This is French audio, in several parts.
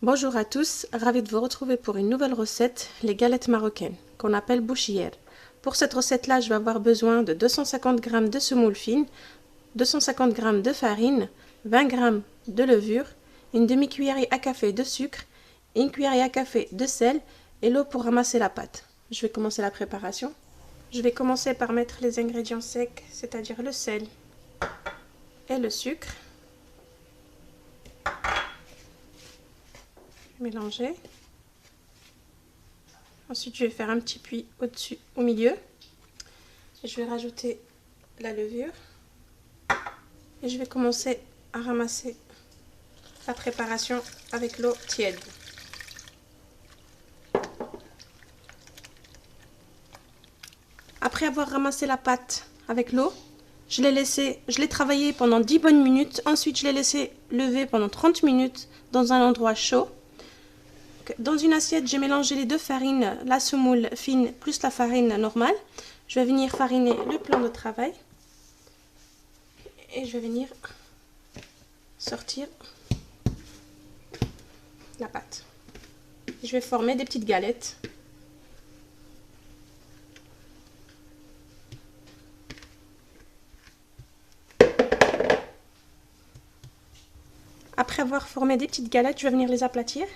Bonjour à tous, ravi de vous retrouver pour une nouvelle recette, les galettes marocaines, qu'on appelle bouchillères. Pour cette recette-là, je vais avoir besoin de 250 g de semoule fine, 250 g de farine, 20 g de levure, une demi-cuillerée à café de sucre, une cuillerée à café de sel et l'eau pour ramasser la pâte. Je vais commencer la préparation. Je vais commencer par mettre les ingrédients secs, c'est-à-dire le sel et le sucre. Mélanger. Ensuite, je vais faire un petit puits au-dessus, au milieu. Et je vais rajouter la levure. Et je vais commencer à ramasser la préparation avec l'eau tiède. Après avoir ramassé la pâte avec l'eau, je l'ai travaillé pendant 10 bonnes minutes. Ensuite, je l'ai laissé lever pendant 30 minutes dans un endroit chaud. Dans une assiette, j'ai mélangé les deux farines, la semoule fine plus la farine normale. Je vais venir fariner le plan de travail. Et je vais venir sortir la pâte. Je vais former des petites galettes. Après avoir formé des petites galettes, je vais venir les aplatir.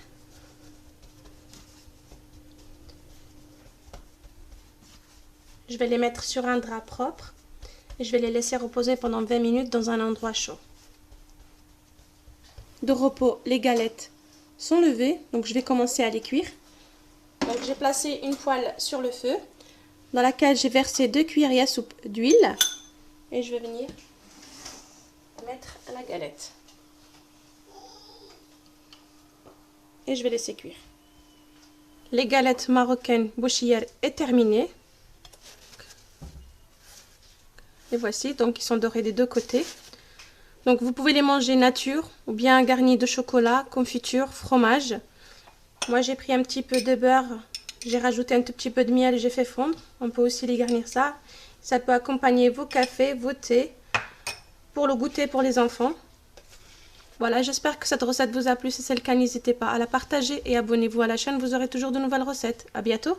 Je vais les mettre sur un drap propre et je vais les laisser reposer pendant 20 minutes dans un endroit chaud. De repos, les galettes sont levées, donc je vais commencer à les cuire. Donc j'ai placé une poêle sur le feu dans laquelle j'ai versé 2 cuillères à soupe d'huile et je vais venir mettre la galette. Et je vais laisser cuire. Les galettes marocaines bouchillères est terminée. Les voici, donc ils sont dorés des deux côtés. Donc vous pouvez les manger nature ou bien garnis de chocolat, confiture, fromage. Moi j'ai pris un petit peu de beurre, j'ai rajouté un tout petit peu de miel et j'ai fait fondre. On peut aussi les garnir ça. Ça peut accompagner vos cafés, vos thés, pour le goûter pour les enfants. Voilà, j'espère que cette recette vous a plu. Si c'est le cas, n'hésitez pas à la partager et abonnez-vous à la chaîne. Vous aurez toujours de nouvelles recettes. À bientôt!